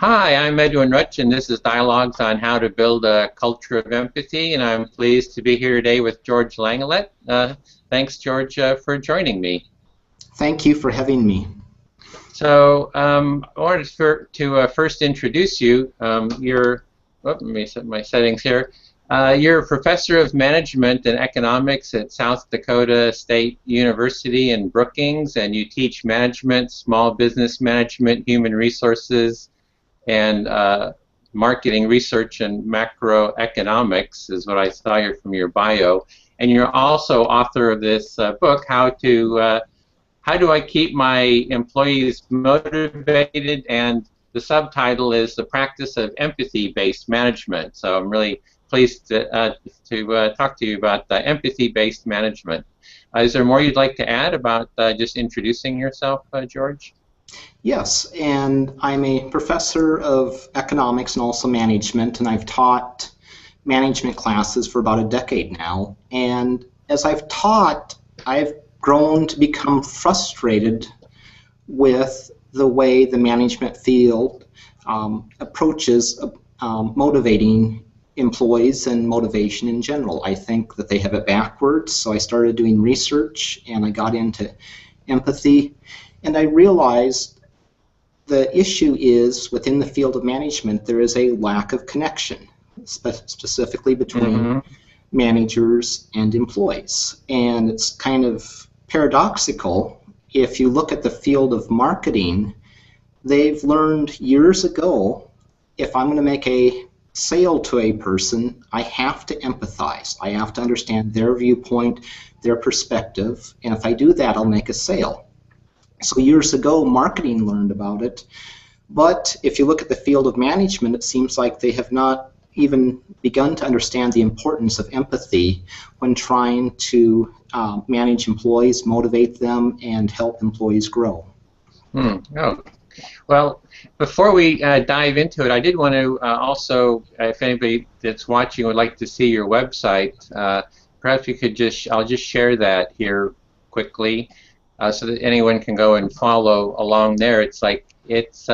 Hi, I'm Edwin Rutsch, and this is Dialogues on How to Build a Culture of Empathy, and I'm pleased to be here today with George Langelett. Thanks, George, for joining me. Thank you for having me. So, I wanted to first introduce you. Let me set my settings here. You're a professor of management and economics at South Dakota State University in Brookings, and you teach management, small business management, human resources, and marketing research and macroeconomics is what I saw here from your bio. And you're also author of this book, How Do I Keep My Employees Motivated? And the subtitle is The Practice of Empathy-Based Management. So I'm really pleased to talk to you about empathy-based management. Is there more you'd like to add about just introducing yourself, George? Yes, and I'm a professor of economics and also management, and I've taught management classes for about a decade now. And as I've taught, I've grown to become frustrated with the way the management field approaches motivating employees and motivation in general. I think that they have it backwards, so I started doing research and I got into empathy, and I realized the issue is within the field of management there is a lack of connection, specifically between managers and employees. And it's kind of paradoxical. If you look at the field of marketing, they've learned years ago, if I'm going to make a sale to a person, I have to empathize. I have to understand their viewpoint, their perspective, and if I do that, I'll make a sale. So years ago, marketing learned about it, but if you look at the field of management, it seems like they have not even begun to understand the importance of empathy when trying to manage employees, motivate them, and help employees grow. Oh. Well, before we dive into it, I did want to also, if anybody that's watching would like to see your website, perhaps you could I'll just share that here quickly. So that anyone can go and follow along there. The site is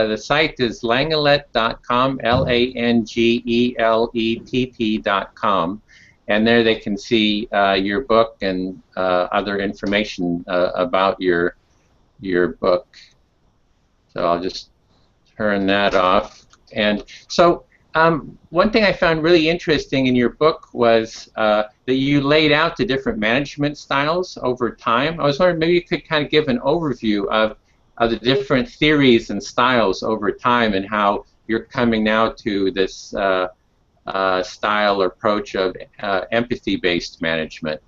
langelett.com, Langelett.com, and there they can see your book and other information about your book. So I'll just turn that off. And so one thing I found really interesting in your book was that you laid out the different management styles over time. I was wondering maybe you could kind of give an overview of the different theories and styles over time and how you're coming now to this style or approach of empathy-based management.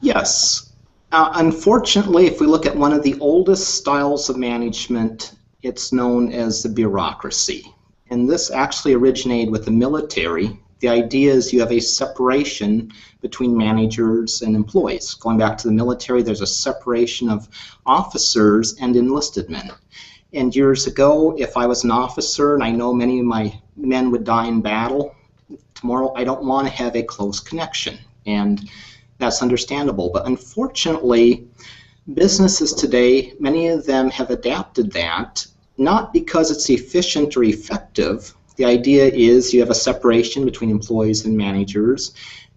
Yes. Unfortunately, if we look at one of the oldest styles of management, it's known as the bureaucracy. And this actually originated with the military. The idea is you have a separation between managers and employees. Going back to the military, there's a separation of officers and enlisted men. And years ago, if I was an officer and I know many of my men would die in battle, tomorrow I don't want to have a close connection. And that's understandable. But unfortunately, businesses today, many of them have adapted that, not because it's efficient or effective. The idea is you have a separation between employees and managers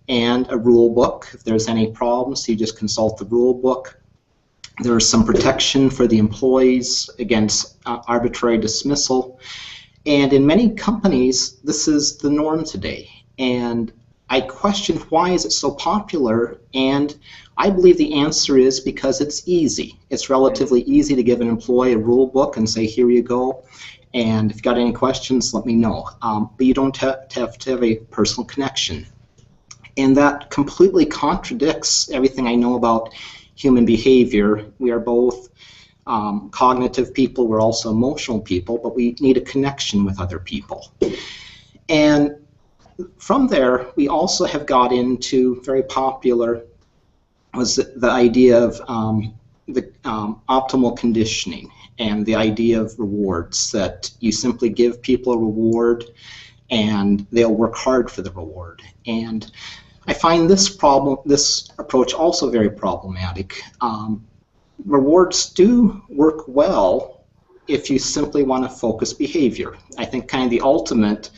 and a rule book. If there's any problems, you just consult the rule book. There's some protection for the employees against arbitrary dismissal. And in many companies, this is the norm today. And I question why is it so popular, and I believe the answer is because it's easy. It's relatively easy to give an employee a rule book and say, here you go, and if you've got any questions, let me know. But you don't have to have a personal connection. And that completely contradicts everything I know about human behavior. We are both cognitive people, we're also emotional people, but we need a connection with other people. And from there, we also have got into, very popular, was the idea of the optimal conditioning and the idea of rewards, that you simply give people a reward and they'll work hard for the reward. And I find this approach also very problematic. Rewards do work well if you simply want to focus behavior. I think kind of the ultimate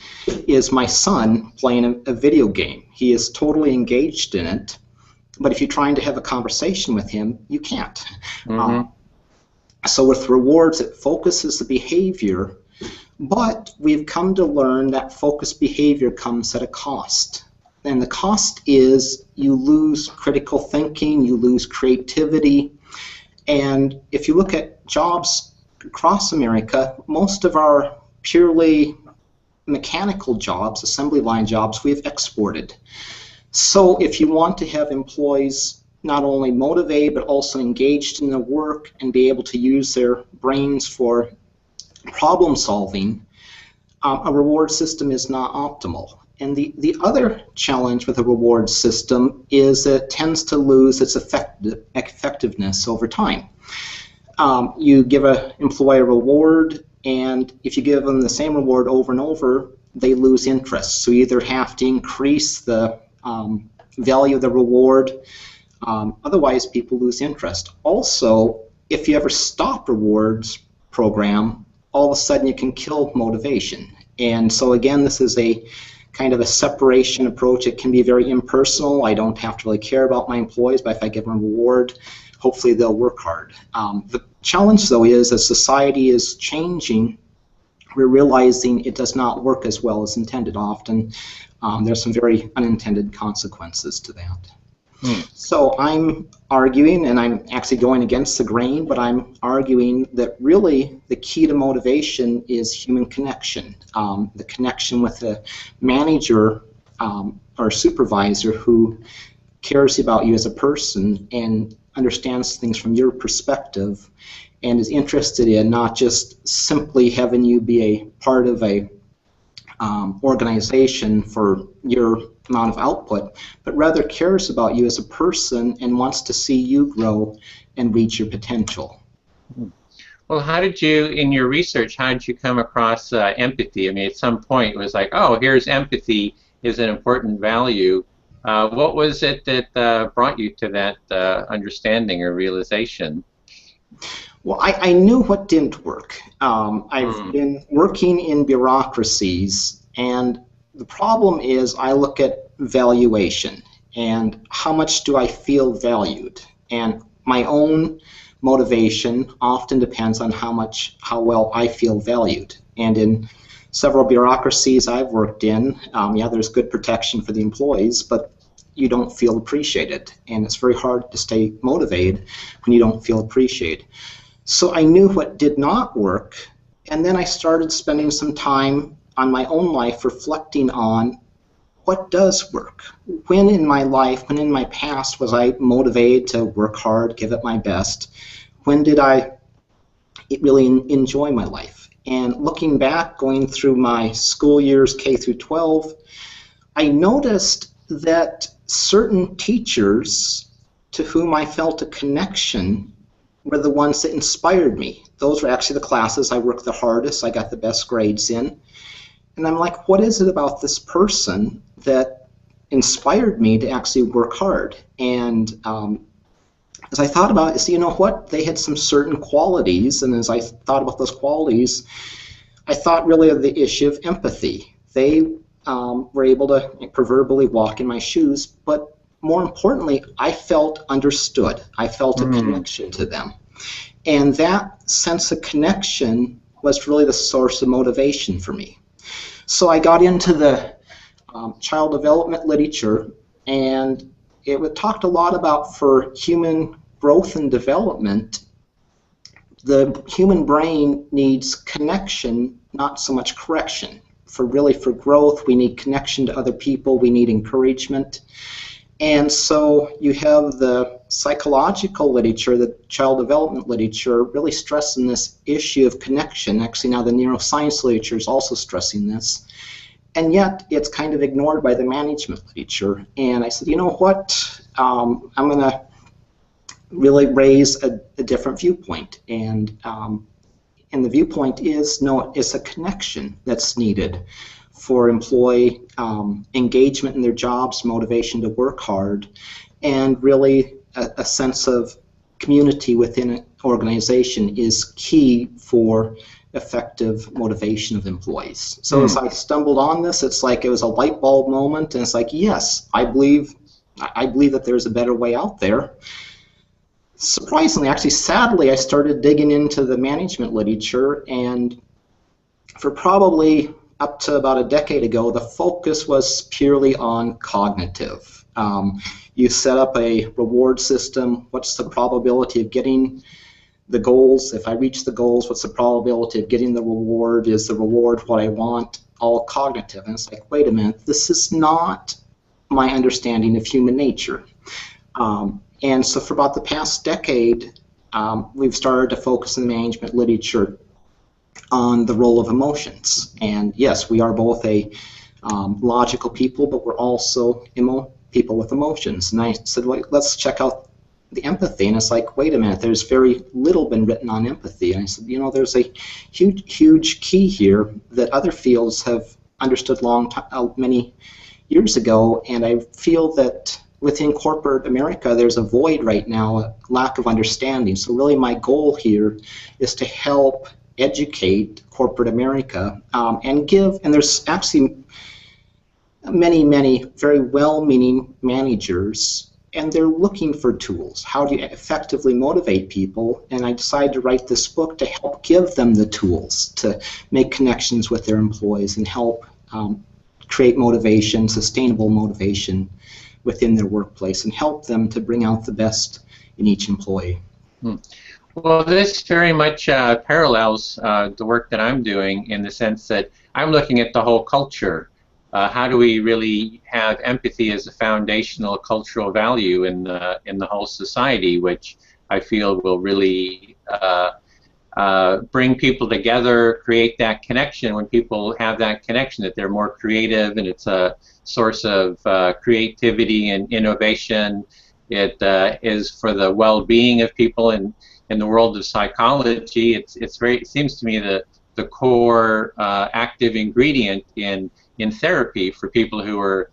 is my son playing a video game. He is totally engaged in it, but if you're trying to have a conversation with him, you can't. So with rewards, it focuses the behavior, but we've come to learn that focused behavior comes at a cost. And the cost is you lose critical thinking, you lose creativity, and if you look at jobs across America, most of our purely mechanical jobs, assembly line jobs, we've exported. So if you want to have employees not only motivated but also engaged in their work and be able to use their brains for problem solving, a reward system is not optimal. And the other challenge with a reward system is that it tends to lose its effectiveness over time. You give an employee a reward, and if you give them the same reward over and over, they lose interest. So you either have to increase the value of the reward, otherwise people lose interest. Also, if you ever stop rewards program, all of a sudden you can kill motivation. And so again, this is a kind of a separation approach. It can be very impersonal. I don't have to really care about my employees, but if I give them a reward, hopefully they'll work hard. The challenge, though, is as society is changing, we're realizing it does not work as well as intended often. There's some very unintended consequences to that. So I'm arguing, and I'm actually going against the grain, but I'm arguing that really the key to motivation is human connection. The connection with a manager or supervisor who cares about you as a person and understands things from your perspective and is interested in not just simply having you be a part of a organization for your amount of output, but rather cares about you as a person and wants to see you grow and reach your potential. Well, how did you, in your research, how did you come across empathy? I mean, at some point it was like, oh, here's empathy is an important value. What was it that brought you to that understanding or realization? Well, I knew what didn't work. I've been working in bureaucracies, and the problem is I look at valuation and how much do I feel valued. And my own motivation often depends on how well I feel valued. And in several bureaucracies I've worked in, yeah, there's good protection for the employees, but you don't feel appreciated. And it's very hard to stay motivated when you don't feel appreciated. So I knew what did not work, and then I started spending some time on my own life reflecting on what does work. When in my life, when in my past was I motivated to work hard, give it my best? When did I really enjoy my life? And looking back, going through my school years K through 12, I noticed that certain teachers to whom I felt a connection were the ones that inspired me. Those were actually the classes I worked the hardest, I got the best grades in. And I'm like, what is it about this person that inspired me to actually work hard? And as I thought about it, I said, you know what? They had some certain qualities, and as I thought about those qualities, I thought really of the issue of empathy. They were able to proverbially walk in my shoes, but more importantly, I felt understood. I felt a connection to them. And that sense of connection was really the source of motivation for me. So I got into the child development literature, and it talked a lot about for human growth and development, the human brain needs connection, not so much correction. For growth, we need connection to other people, we need encouragement. And so you have the psychological literature, the child development literature, really stressing this issue of connection. Actually, now the neuroscience literature is also stressing this. And yet, it's kind of ignored by the management literature. And I said, you know what? I'm going to really raise a different viewpoint. And the viewpoint is, no, it's a connection that's needed for employee engagement in their jobs, motivation to work hard, and really a sense of community within an organization is key for effective motivation of employees. So as I stumbled on this, it's like it was a light bulb moment, and it's like, yes, I believe that there's a better way out there. Surprisingly, actually sadly, I started digging into the management literature, and for probably up to about a decade ago, the focus was purely on cognitive. You set up a reward system. What's the probability of getting the goals? If I reach the goals, what's the probability of getting the reward? Is the reward what I want? All cognitive. And it's like, wait a minute, this is not my understanding of human nature. And so for about the past decade, we've started to focus in the management literature on the role of emotions. And yes, we are both a logical people, but we're also people with emotions. And I said, well, let's check out the empathy. And it's like, wait a minute, there's very little been written on empathy. And I said, you know, there's a huge key here that other fields have understood many years ago. And I feel that within corporate America, there's a void right now, a lack of understanding. So really my goal here is to help educate corporate America and there's actually many very well-meaning managers, and they're looking for tools. How do you effectively motivate people? And I decided to write this book to help give them the tools to make connections with their employees and help create motivation, sustainable motivation within their workplace, and help them to bring out the best in each employee. Well, this very much parallels the work that I'm doing, in the sense that I'm looking at the whole culture. How do we really have empathy as a foundational cultural value in the whole society, which I feel will really bring people together, create that connection. When people have that connection, that they're more creative, and it's a source of creativity and innovation. It is for the well-being of people, and in the world of psychology, it seems to me the core active ingredient in therapy for people who are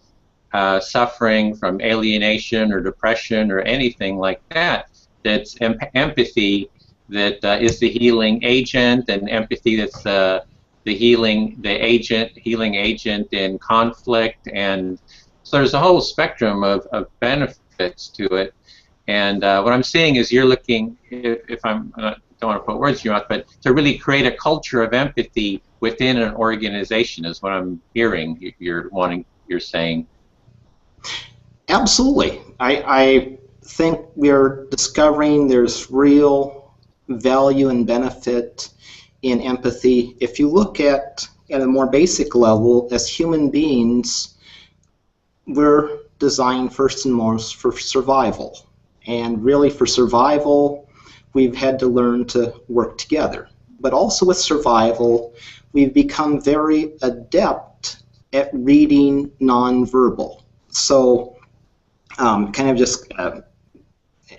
suffering from alienation or depression or anything like that. That's empathy that is the healing agent, and empathy that's the healing agent in conflict. And so there's a whole spectrum of benefits to it. And what I'm saying is, you're looking, if I don't want to put words in your mouth, but to really create a culture of empathy within an organization is what I'm hearing you're saying. Absolutely. I think we're discovering there's real value and benefit in empathy. If you look at a more basic level, as human beings, we're designed first and most for survival. And really, for survival, we've had to learn to work together. But also with survival, we've become very adept at reading nonverbal. So, kind of just an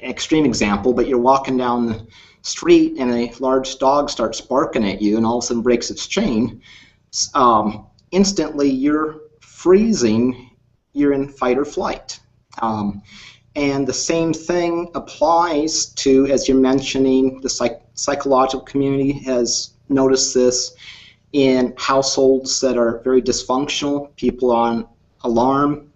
extreme example, but you're walking down the street and a large dog starts barking at you and all of a sudden breaks its chain. Instantly, you're freezing, you're in fight or flight. And the same thing applies to, as you're mentioning, the psychological community has noticed this in households that are very dysfunctional, people on alarm.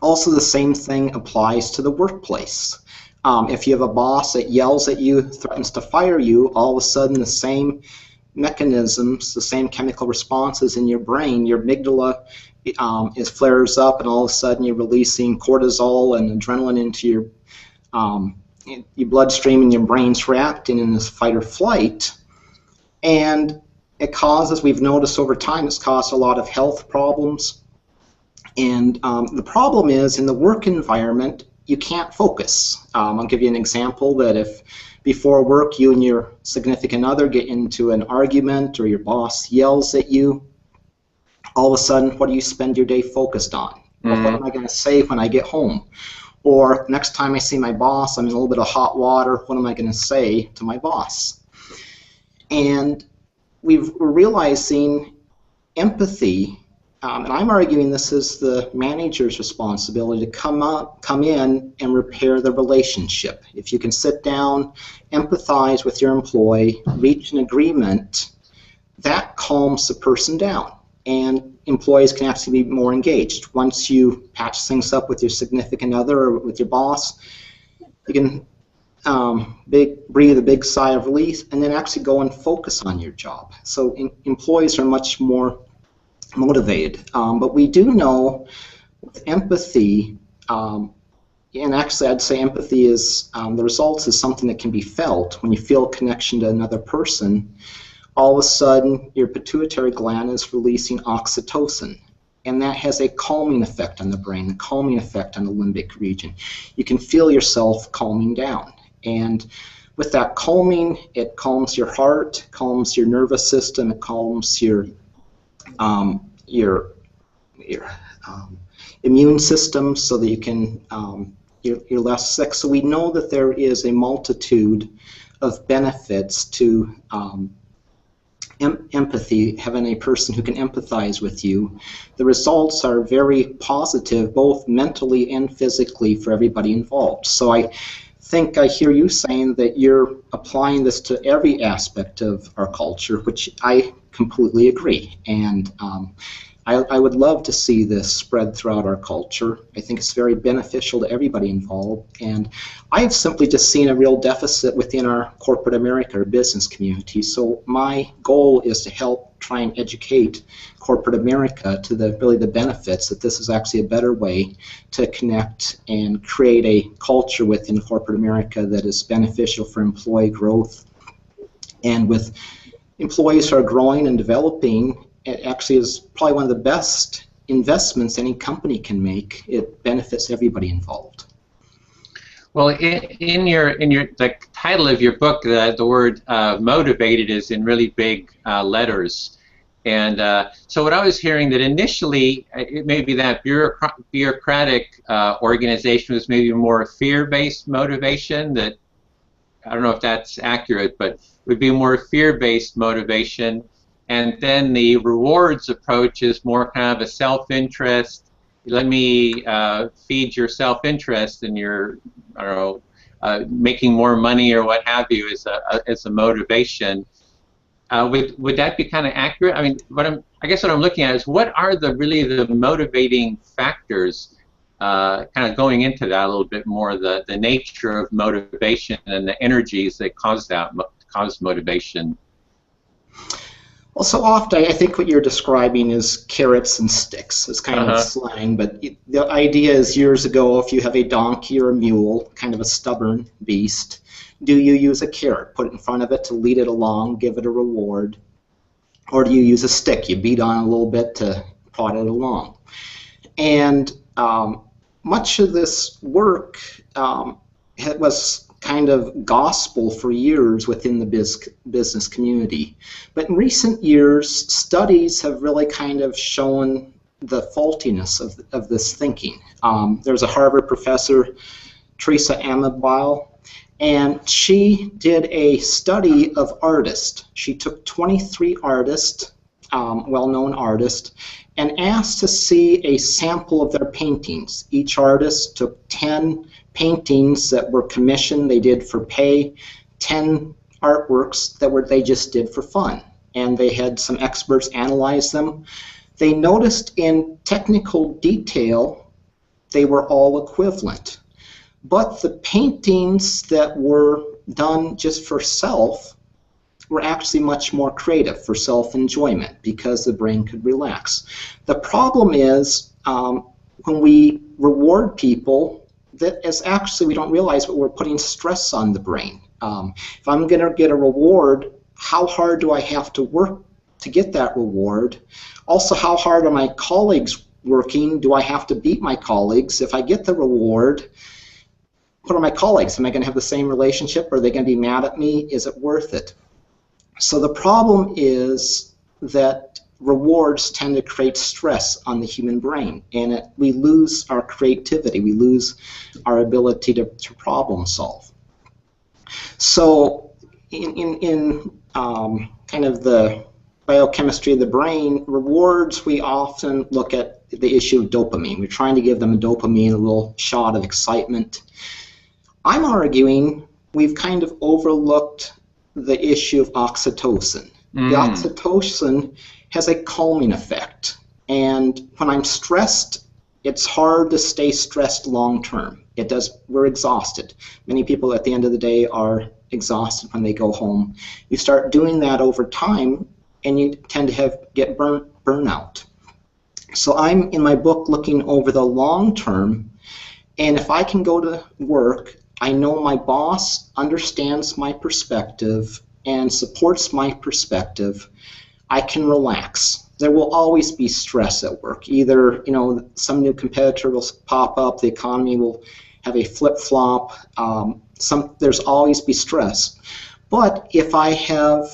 Also, the same thing applies to the workplace. If you have a boss that yells at you, threatens to fire you, all of a sudden the same mechanisms, the same chemical responses in your brain, your amygdala flares up, and all of a sudden you're releasing cortisol and adrenaline into your bloodstream, and your brain's reacting in this fight or flight. And it causes, we've noticed over time, it's caused a lot of health problems. And the problem is, in the work environment, you can't focus. I'll give you an example that if before work you and your significant other get into an argument, or your boss yells at you, all of a sudden, what do you spend your day focused on? Well, what am I going to say when I get home? Or next time I see my boss, I'm in a little bit of hot water, what am I going to say to my boss? And we're realizing empathy and I'm arguing this is the manager's responsibility to come in and repair the relationship. If you can sit down, empathize with your employee, reach an agreement, that calms the person down, and employees can actually be more engaged. Once you patch things up with your significant other or with your boss, you can breathe a big sigh of relief and then actually go and focus on your job. So employees are much more motivated. But we do know with empathy, and actually I'd say empathy is, the results is something that can be felt. When you feel a connection to another person, all of a sudden your pituitary gland is releasing oxytocin. And that has a calming effect on the brain, a calming effect on the limbic region. You can feel yourself calming down. And with that calming, it calms your heart, calms your nervous system, it calms your immune system, so that you can you're less sick. So we know that there is a multitude of benefits to empathy, having a person who can empathize with you. The results are very positive, both mentally and physically, for everybody involved. So I think I hear you saying that you're applying this to every aspect of our culture, which I completely agree. And I would love to see this spread throughout our culture. I think it's very beneficial to everybody involved. And I have simply just seen a real deficit within our corporate America or business community. So my goal is to help try and educate corporate America to the benefits that this is actually a better way to connect and create a culture within corporate America that is beneficial for employee growth. And with employees who are growing and developing, it actually is probably one of the best investments any company can make. It benefits everybody involved. Well, in the title of your book, the word motivated is in really big letters. And so what I was hearing, that initially it may be that bureaucratic organization was maybe more fear-based motivation. That, I don't know if that's accurate, but would be more fear-based motivation. And then the rewards approach is more kind of a self-interest. Let me feed your self-interest, and your, I don't know, making more money or what have you as a motivation. Would that be kind of accurate? I mean, I guess what I'm looking at is, what are really the motivating factors? Kind of going into that a little bit more, the nature of motivation and the energies that cause motivation. Well, so often I think what you're describing is carrots and sticks. It's kind of slang, but the idea is, years ago, if you have a donkey or a mule, kind of a stubborn beast, do you use a carrot, put it in front of it to lead it along, give it a reward, or do you use a stick? You beat on it a little bit to prod it along. And much of this work was kind of gospel for years within the business community. But in recent years, studies have really kind of shown the faultiness of this thinking. There's a Harvard professor, Teresa Amabile, and she did a study of artists. She took 23 artists, well-known artists, and asked to see a sample of their paintings. Each artist took 10 paintings that were commissioned, they did for pay, 10 artworks that they just did for fun. And they had some experts analyze them. They noticed in technical detail they were all equivalent. But the paintings that were done just for self were actually much more creative, for self-enjoyment, because the brain could relax. The problem is, when we reward people, that is actually, we don't realize, but we're putting stress on the brain. If I'm going to get a reward, how hard do I have to work to get that reward? Also, how hard are my colleagues working? Do I have to beat my colleagues? If I get the reward, what are my colleagues? Am I going to have the same relationship? Are they going to be mad at me? Is it worth it? So the problem is that rewards tend to create stress on the human brain, and we lose our creativity, we lose our ability to problem solve. So in kind of the biochemistry of the brain, rewards, we often look at the issue of dopamine. We're trying to give them a dopamine, a little shot of excitement. I'm arguing we've kind of overlooked the issue of oxytocin. The oxytocin has a calming effect. And when I'm stressed, it's hard to stay stressed long term. We're exhausted. Many people at the end of the day are exhausted when they go home. You start doing that over time, and you tend to get burnout. So I'm, in my book, looking over the long term, and if I can go to work, I know my boss understands my perspective and supports my perspective, I can relax. There will always be stress at work. Either, some new competitor will pop up, the economy will have a flip-flop, there's always be stress. But if I have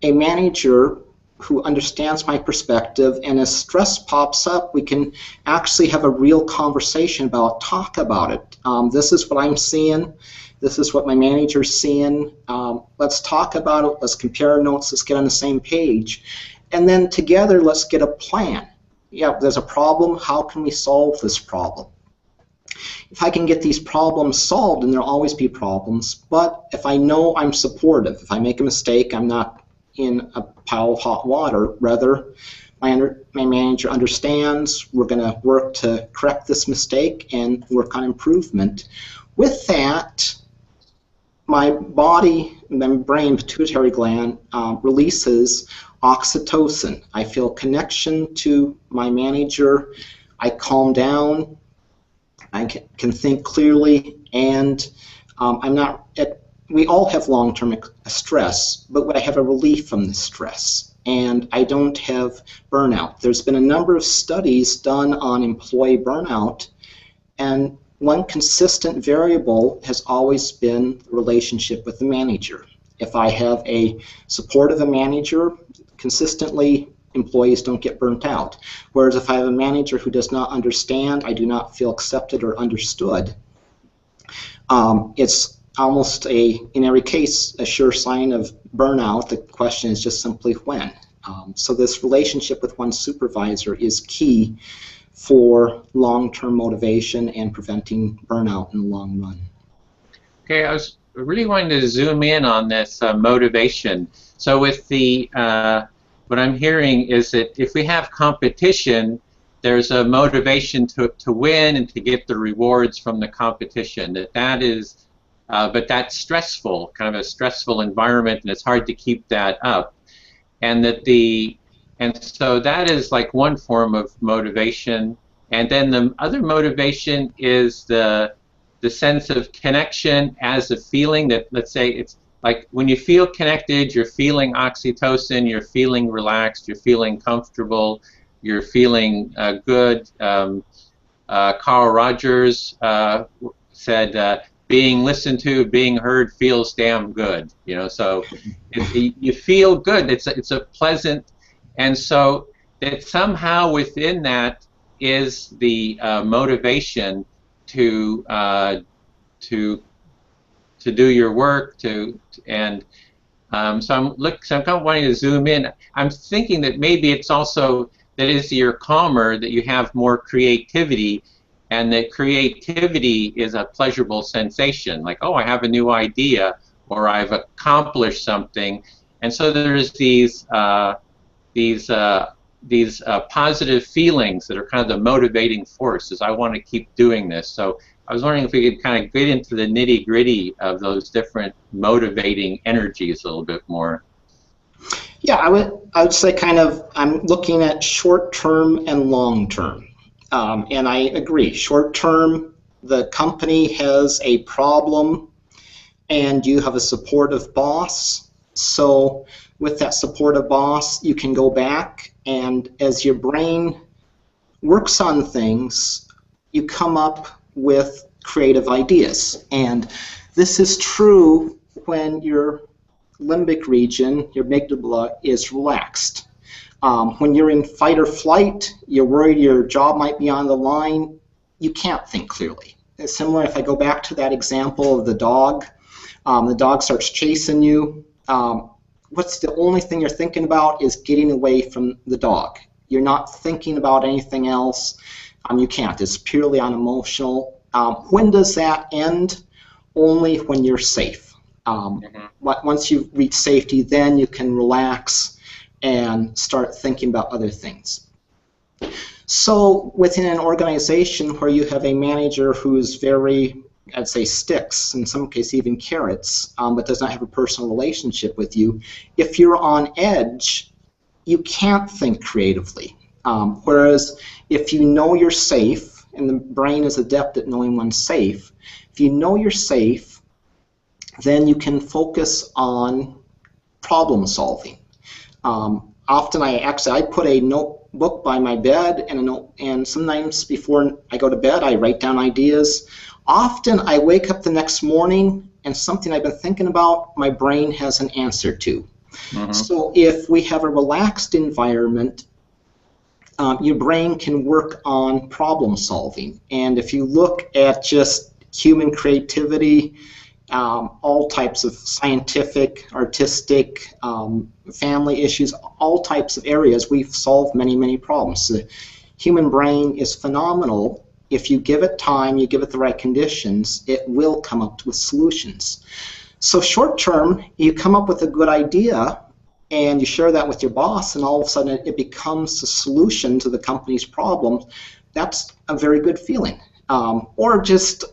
a manager who understands my perspective, and as stress pops up, we can actually have a real conversation talk about it. This is what I'm seeing. This is what my manager's seeing. Let's talk about it. Let's compare notes. Let's get on the same page. And then together, let's get a plan. Yeah, there's a problem. How can we solve this problem? If I can get these problems solved, and there'll always be problems, but if I know I'm supportive, if I make a mistake, I'm not in a pile of hot water. Rather, my manager understands, we're going to work to correct this mistake and work on improvement. With that, my body, my brain, pituitary gland, releases oxytocin. I feel connection to my manager. I calm down. I can think clearly, and we all have long-term stress, but I have a relief from the stress, and I don't have burnout. There's been a number of studies done on employee burnout, and one consistent variable has always been the relationship with the manager. If I have a supportive manager, consistently employees don't get burnt out. Whereas if I have a manager who does not understand, I do not feel accepted or understood, it's almost in every case, a sure sign of burnout. The question is just simply when. So this relationship with one's supervisor is key for long-term motivation and preventing burnout in the long run. Okay, I was really wanting to zoom in on this motivation. So with what I'm hearing is that if we have competition, there's a motivation to win and to get the rewards from the competition. But that's stressful, kind of a stressful environment, and it's hard to keep that up. And so that is like one form of motivation. And then the other motivation is the sense of connection as a feeling that, let's say, it's like when you feel connected, you're feeling oxytocin, you're feeling relaxed, you're feeling comfortable, you're feeling good. Carl Rogers said, being listened to, being heard feels damn good. So you feel good. It's a pleasant, and so that somehow within that is the motivation to do your work, so I'm kind of wanting to zoom in. I'm thinking that maybe it's also that as you're calmer, that you have more creativity, and that creativity is a pleasurable sensation. Like, oh, I have a new idea, or I've accomplished something, and so there's these positive feelings that are kind of the motivating forces. I want to keep doing this. So I was wondering if we could kind of get into the nitty-gritty of those different motivating energies a little bit more. Yeah, I would say kind of I'm looking at short-term and long-term. And I agree. Short-term, the company has a problem and you have a supportive boss. So with that supportive boss, you can go back, and as your brain works on things, you come up with creative ideas. And this is true when your limbic region, your amygdala, is relaxed. When you're in fight or flight, you're worried your job might be on the line, you can't think clearly. It's similar if I go back to that example of the dog starts chasing you. what's the only thing you're thinking about is getting away from the dog. You're not thinking about anything else. You can't. It's purely unemotional. When does that end? Only when you're safe. Once you reach safety, then you can relax and start thinking about other things. So within an organization where you have a manager who's very, I'd say, sticks, in some cases even carrots, but does not have a personal relationship with you, if you're on edge, you can't think creatively. Whereas if you know you're safe, and the brain is adept at knowing when safe, if you know you're safe, then you can focus on problem solving. Often I put a notebook by my bed and sometimes before I go to bed I write down ideas. Often I wake up the next morning and something I've been thinking about, my brain has an answer to. So if we have a relaxed environment, your brain can work on problem solving. And if you look at just human creativity, all types of scientific, artistic, family issues, all types of areas, we've solved many, many problems. The human brain is phenomenal. If you give it time, you give it the right conditions, it will come up with solutions. So short term, you come up with a good idea and you share that with your boss, and all of a sudden it becomes a solution to the company's problems. That's a very good feeling. Or just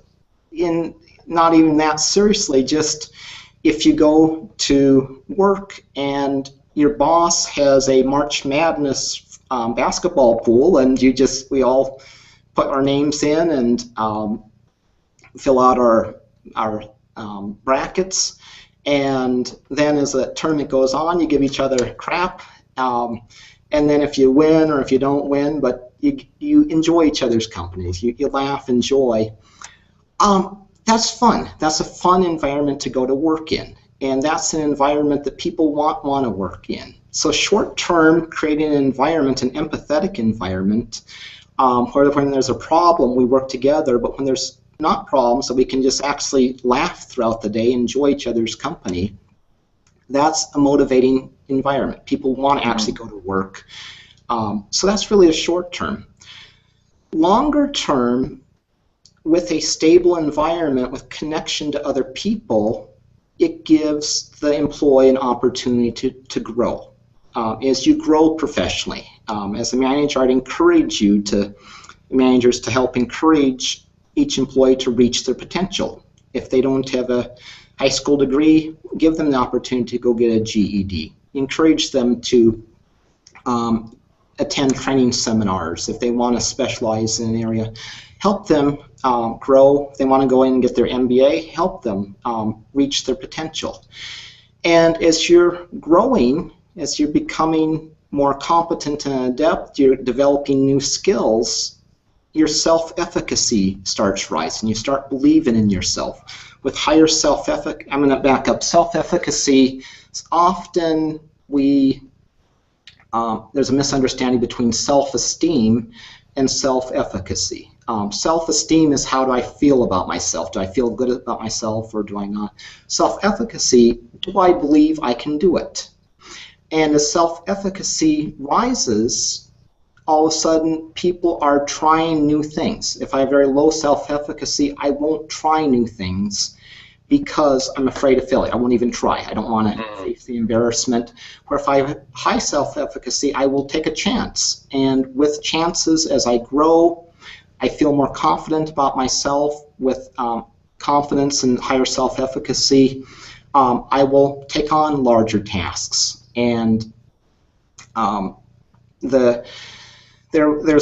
not even that seriously, just if you go to work and your boss has a March Madness basketball pool, and we all put our names in and fill out our brackets, and then as the tournament goes on, you give each other crap, and then if you win or if you don't win, but you enjoy each other's companies, you laugh, enjoy. That's fun. That's a fun environment to go to work in, and that's an environment that people want to work in. So short term, creating an environment, an empathetic environment, where when there's a problem, we work together, but when there's not problems, so we can just actually laugh throughout the day, enjoy each other's company, that's a motivating environment. People want to actually go to work. So that's really a short term. Longer term, with a stable environment, with connection to other people, it gives the employee an opportunity to grow. As you grow professionally, as a manager, I'd encourage managers to help encourage each employee to reach their potential. If they don't have a high school degree, give them the opportunity to go get a GED. Encourage them to attend training seminars if they want to specialize in an area. Help them grow. If they want to go in and get their MBA, help them reach their potential. And as you're growing, as you're becoming more competent and adept, you're developing new skills, your self-efficacy starts rising. You start believing in yourself. With higher self-efficacy, I'm going to back up. Self-efficacy, often there's a misunderstanding between self-esteem and self-efficacy. Self-esteem is how do I feel about myself? Do I feel good about myself or do I not? Self-efficacy, do I believe I can do it? And as self-efficacy rises, all of a sudden people are trying new things. If I have very low self-efficacy, I won't try new things because I'm afraid of failure. I won't even try. I don't want to face the embarrassment. Where if I have high self-efficacy, I will take a chance. And with chances, as I grow, I feel more confident about myself. With confidence and higher self-efficacy, I will take on larger tasks. And there's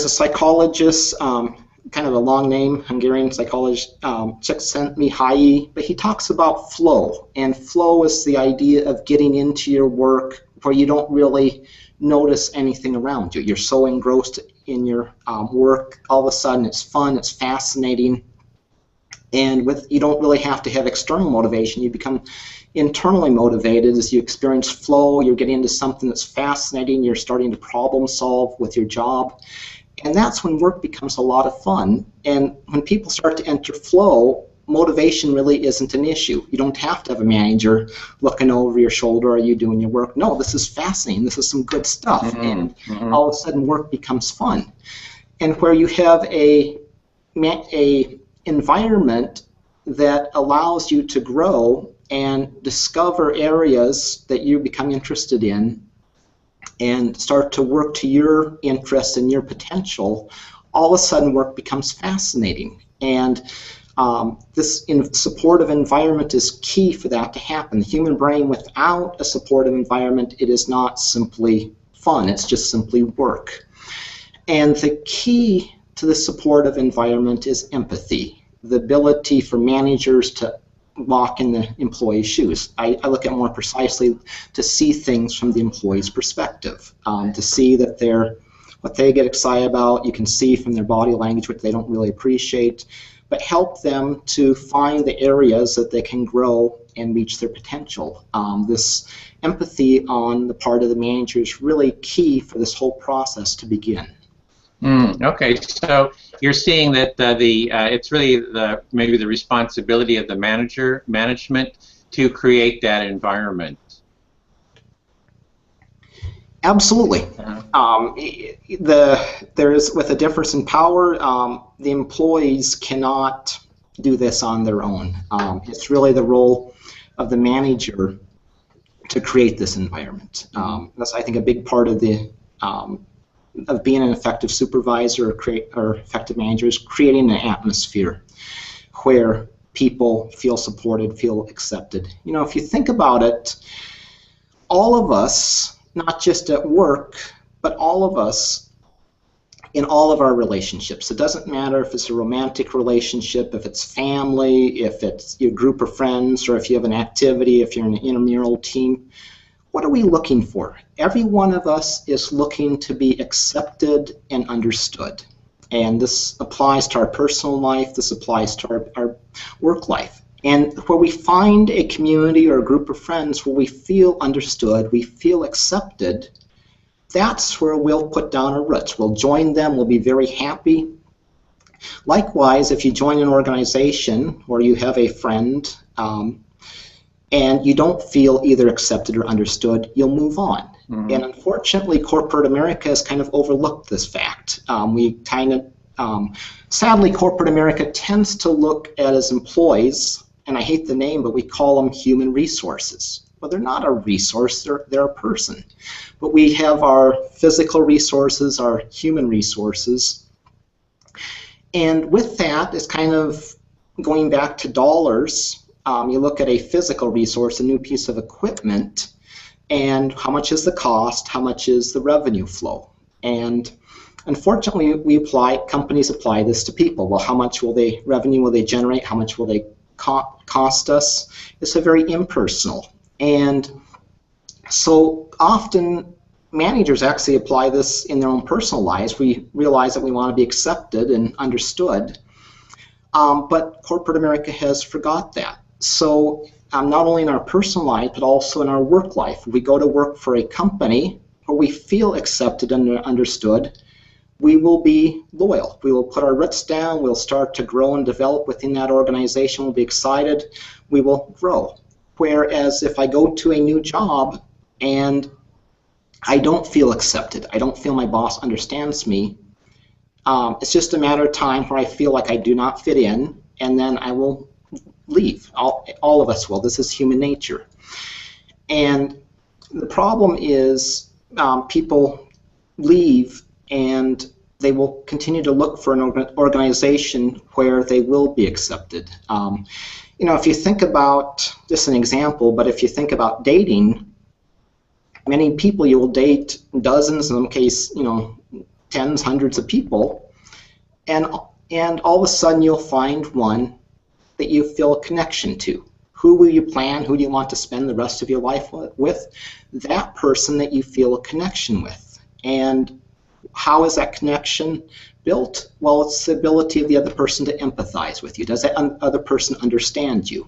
a psychologist, kind of a long name, Hungarian psychologist, Csikszentmihalyi, but he talks about flow. And flow is the idea of getting into your work where you don't really notice anything around you. You're so engrossed in your work, all of a sudden it's fun, it's fascinating, and you don't really have to have external motivation. You become internally motivated as you experience flow. You're getting into something that's fascinating. You're starting to problem solve with your job. And that's when work becomes a lot of fun. And when people start to enter flow, motivation really isn't an issue. You don't have to have a manager looking over your shoulder, are you doing your work? No, this is fascinating, this is some good stuff, and all of a sudden work becomes fun. And where you have a environment that allows you to grow and discover areas that you become interested in and start to work to your interest and your potential, all of a sudden work becomes fascinating. And this supportive environment is key for that to happen. The human brain, without a supportive environment, it is not simply fun, it's just simply work. And the key to the supportive environment is empathy, the ability for managers to walk in the employee's shoes. I look at more precisely to see things from the employee's perspective, to see that what they get excited about, you can see from their body language what they don't really appreciate, but help them to find the areas that they can grow and reach their potential. This empathy on the part of the manager is really key for this whole process to begin. Okay, so you're seeing that it's really maybe the responsibility of the management to create that environment. Absolutely. There's, with a difference in power, the employees cannot do this on their own. It's really the role of the manager to create this environment. That's, I think, a big part of of being an effective supervisor or effective manager is creating an atmosphere where people feel supported, feel accepted. You know, if you think about it, all of us, not just at work, but all of us in all of our relationships. It doesn't matter if it's a romantic relationship, if it's family, if it's your group of friends, or if you have an activity, if you're in an intramural team. What are we looking for? Every one of us is looking to be accepted and understood. And this applies to our personal life, this applies to our work life. And where we find a community or a group of friends where we feel understood, we feel accepted, that's where we'll put down our roots. We'll join them, we'll be very happy. Likewise, if you join an organization or you have a friend and you don't feel either accepted or understood, you'll move on. And unfortunately, corporate America has kind of overlooked this fact. Sadly, corporate America tends to look at as employees, and I hate the name, but we call them human resources. Well, they're not a resource, they're a person. But we have our physical resources, our human resources. And with that, it's kind of going back to dollars. You look at a physical resource, a new piece of equipment, and how much is the cost, how much is the revenue flow. And unfortunately, companies apply this to people. Well, how much revenue will they generate, how much will they cost us? It's a very impersonal. And so often managers actually apply this in their own personal lives. We realize that we want to be accepted and understood, but corporate America has forgot that. So not only in our personal life, but also in our work life. If we go to work for a company where we feel accepted and understood, we will be loyal. We will put our roots down, we'll start to grow and develop within that organization, we'll be excited, we will grow. Whereas if I go to a new job and I don't feel accepted, I don't feel my boss understands me, it's just a matter of time where I feel like I do not fit in, and then I will leave. All of us will. This is human nature. And the problem is people leave and they will continue to look for an organization where they will be accepted. You know, if you think about, just an example, but if you think about dating, many people you will date dozens, in some case, you know, tens, hundreds of people, and all of a sudden you'll find one that you feel a connection to. Who will you plan? Who do you want to spend the rest of your life with? That person that you feel a connection with. And how is that connection built? Well, it's the ability of the other person to empathize with you. Does that other person understand you?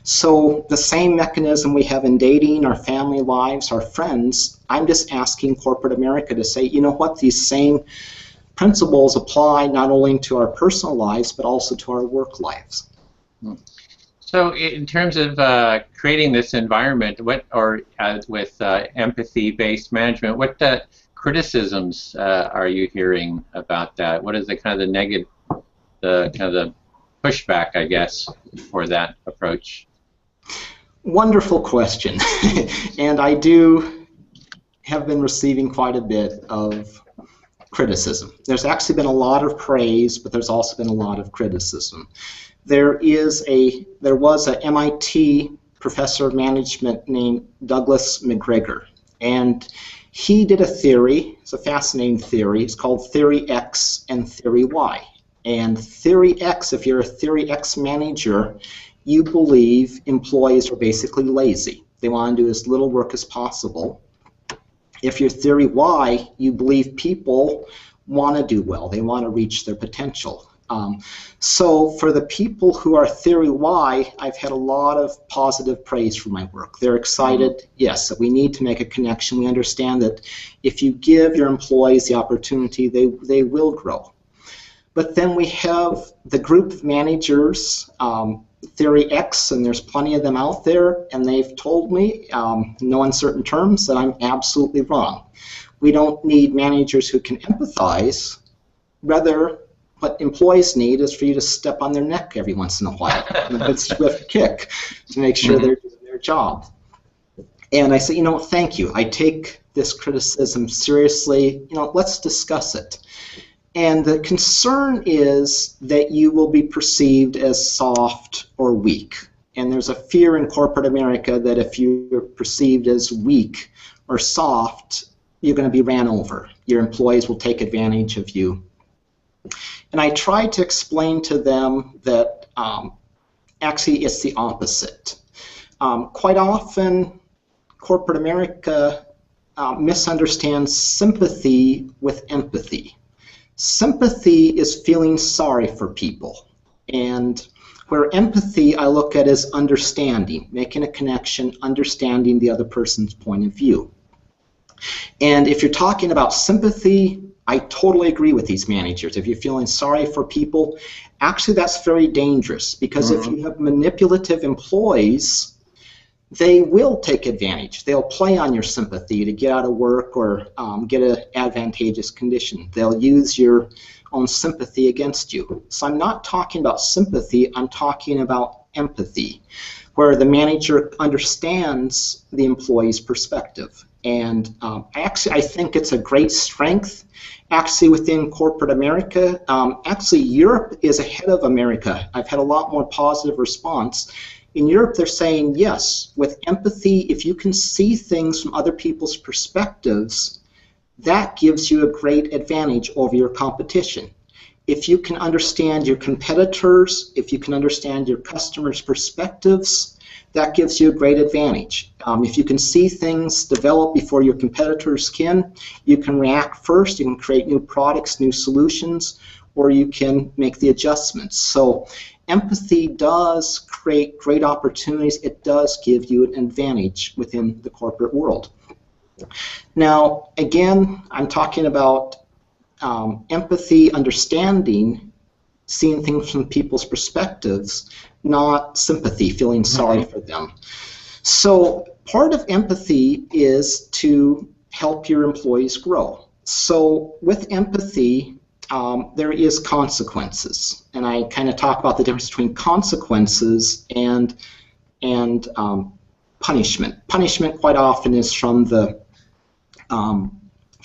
So the same mechanism we have in dating, our family lives, our friends, I'm just asking corporate America to say, you know what, these same principles apply not only to our personal lives, but also to our work lives. So in terms of creating this environment, with empathy-based management, what criticisms are you hearing about that? What is the kind of the negative, the kind of the pushback, I guess, for that approach? Wonderful question. And I do have been receiving quite a bit of criticism. There's actually been a lot of praise, but there's also been a lot of criticism. There was a MIT professor of management named Douglas McGregor, and he did a theory. It's a fascinating theory. It's called Theory X and Theory Y. And Theory X, if you're a Theory X manager, you believe employees are basically lazy. They want to do as little work as possible. If you're Theory Y, you believe people want to do well. They want to reach their potential. So for the people who are Theory Y, I've had a lot of positive praise for my work. They're excited, yes, that we need to make a connection. We understand that if you give your employees the opportunity, they will grow. But then we have the group of managers, Theory X, and there's plenty of them out there, and they've told me, no uncertain terms, that I'm absolutely wrong. We don't need managers who can empathize. Rather, what employees need is for you to step on their neck every once in a while, and a good swift kick to make sure they're doing their job. And I say, thank you. I take this criticism seriously. Let's discuss it. And the concern is that you will be perceived as soft or weak. And there's a fear in corporate America that if you're perceived as weak or soft, you're going to be ran over. Your employees will take advantage of you. And I tried to explain to them that actually it's the opposite. Quite often, corporate America misunderstands sympathy with empathy. Sympathy is feeling sorry for people, and where empathy I look at as understanding, making a connection, understanding the other person's point of view. And if you're talking about sympathy, I totally agree with these managers. If you're feeling sorry for people, actually that's very dangerous, because if you have manipulative employees, they will take advantage. They'll play on your sympathy to get out of work or get an advantageous condition. They'll use your own sympathy against you. So I'm not talking about sympathy, I'm talking about empathy, where the manager understands the employee's perspective. And I think it's a great strength actually within corporate America. Actually, Europe is ahead of America. I've had a lot more positive response. In Europe, they're saying, yes, with empathy, if you can see things from other people's perspectives, that gives you a great advantage over your competition. If you can understand your competitors, if you can understand your customers' perspectives, that gives you a great advantage. If you can see things develop before your competitors can, you can react first, you can create new products, new solutions, or you can make the adjustments. So empathy does create great opportunities. It does give you an advantage within the corporate world. Now, again, I'm talking about empathy, understanding, seeing things from people's perspectives, not sympathy, feeling sorry for them. So part of empathy is to help your employees grow. So with empathy, there is consequences, and I kind of talk about the difference between consequences and punishment. Punishment quite often is from the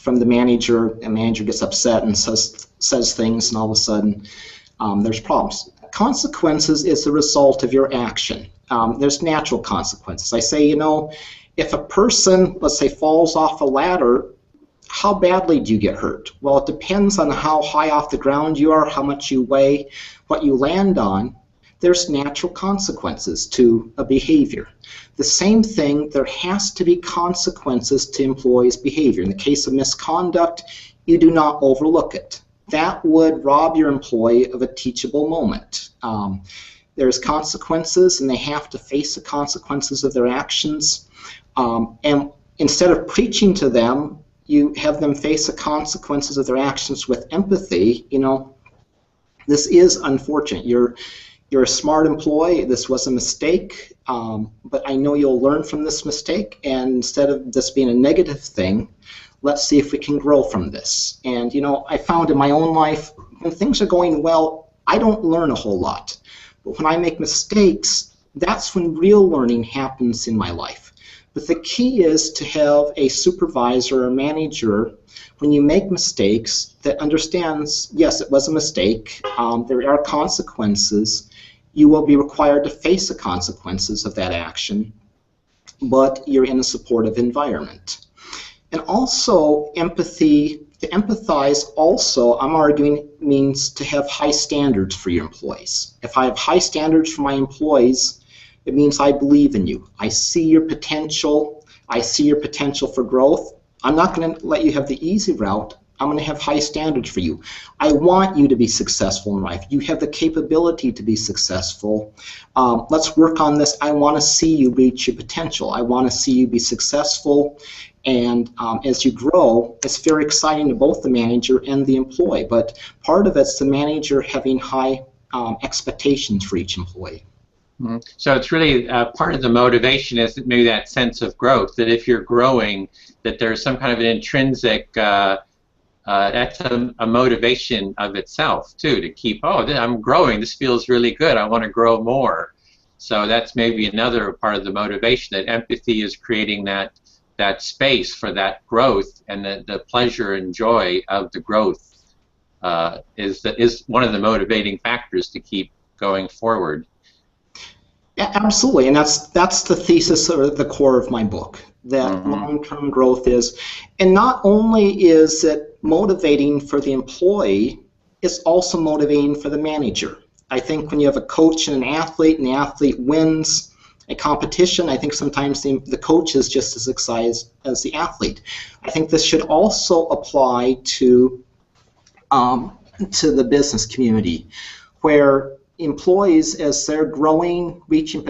manager. A manager gets upset and says things, and all of a sudden there's problems. Consequences is the result of your action. There's natural consequences. I say, if a person, let's say, falls off a ladder, how badly do you get hurt? Well, it depends on how high off the ground you are, how much you weigh, what you land on. There's natural consequences to a behavior. The same thing, there has to be consequences to employees' behavior. In the case of misconduct, you do not overlook it. That would rob your employee of a teachable moment. There's consequences, and they have to face the consequences of their actions. And instead of preaching to them, you have them face the consequences of their actions with empathy. This is unfortunate. You're a smart employee. This was a mistake, but I know you'll learn from this mistake. And instead of this being a negative thing, let's see if we can grow from this. And, you know, I found in my own life, when things are going well, I don't learn a whole lot. But when I make mistakes, that's when real learning happens in my life. But the key is to have a supervisor or manager, when you make mistakes, that understands, yes, it was a mistake. There are consequences. You will be required to face the consequences of that action, but you're in a supportive environment. And also, empathy, to empathize also, I'm arguing, means to have high standards for your employees. If I have high standards for my employees, it means I believe in you. I see your potential. I see your potential for growth. I'm not going to let you have the easy route. I'm going to have high standards for you. I want you to be successful in life. You have the capability to be successful. Let's work on this. I want to see you reach your potential. I want to see you be successful. And as you grow, it's very exciting to both the manager and the employee. But part of it's the manager having high expectations for each employee. So it's really part of the motivation is maybe that sense of growth, that if you're growing, that there's some kind of an intrinsic, that's a motivation of itself too, to keep, oh, I'm growing, this feels really good, I want to grow more. So that's maybe another part of the motivation, that empathy is creating that space for that growth, and the pleasure and joy of the growth is one of the motivating factors to keep going forward. Yeah, absolutely, and that's the thesis or the core of my book, that long-term growth is. And not only is it motivating for the employee, it's also motivating for the manager. I think when you have a coach and an athlete, and the athlete wins a competition, I think sometimes the coach is just as excited as the athlete. I think this should also apply to the business community, where employees, as they're growing, reaching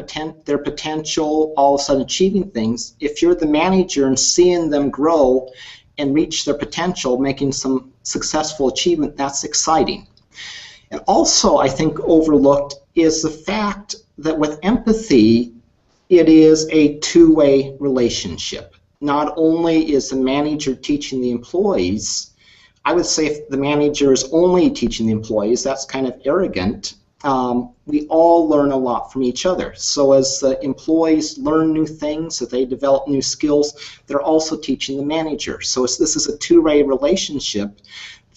their potential, all of a sudden achieving things, if you're the manager and seeing them grow and reach their potential, making some successful achievement, that's exciting. And also, I think overlooked is the fact that with empathy, it is a two-way relationship. Not only is the manager teaching the employees, I would say if the manager is only teaching the employees, that's kind of arrogant. We all learn a lot from each other. So as the employees learn new things, as they develop new skills, they're also teaching the manager. So this is a two-way relationship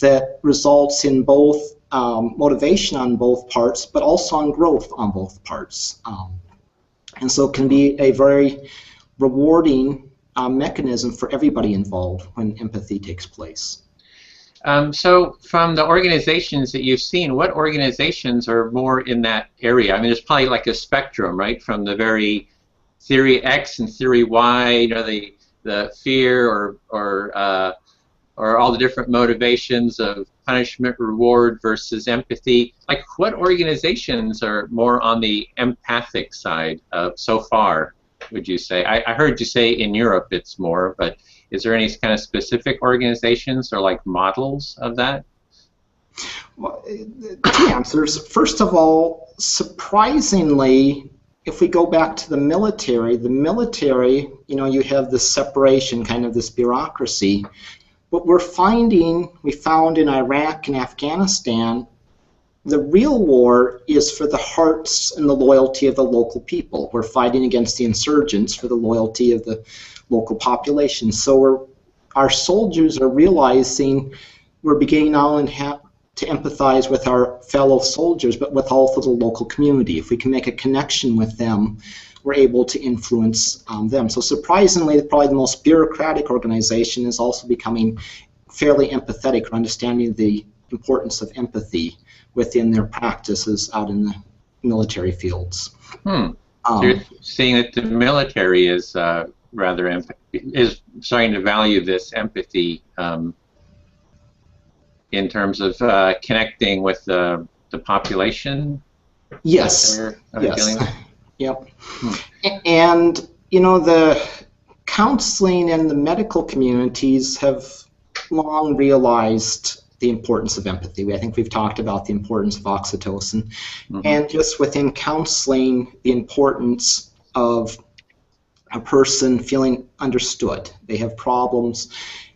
that results in both motivation on both parts, but also on growth on both parts. And so it can be a very rewarding mechanism for everybody involved when empathy takes place. So from the organizations that you've seen, what organizations are more in that area? I mean, there's probably like a spectrum, right? From the very theory X and theory Y, you know, the fear or all the different motivations of punishment, reward versus empathy. Like, what organizations are more on the empathic side so far, would you say? I heard you say in Europe it's more, but is there any kind of specific organizations or like models of that? Well, two answers. First of all, surprisingly, if we go back to the military, you know, you have this separation, kind of this bureaucracy. What we found in Iraq and Afghanistan, the real war is for the hearts and the loyalty of the local people. We're fighting against the insurgents for the loyalty of the local population. So our soldiers are realizing we're beginning not only to empathize with our fellow soldiers, but with also the local community. If we can make a connection with them, we're able to influence them. So surprisingly, probably the most bureaucratic organization is also becoming fairly empathetic, or understanding the importance of empathy within their practices out in the military fields. So you're seeing that the military is is starting to value this empathy in terms of connecting with the population? Yes. Yes. Yep. And, you know, the counseling and the medical communities have long realized the the importance of empathy. I think we've talked about the importance of oxytocin. And just within counseling, the importance of a person feeling understood. They have problems.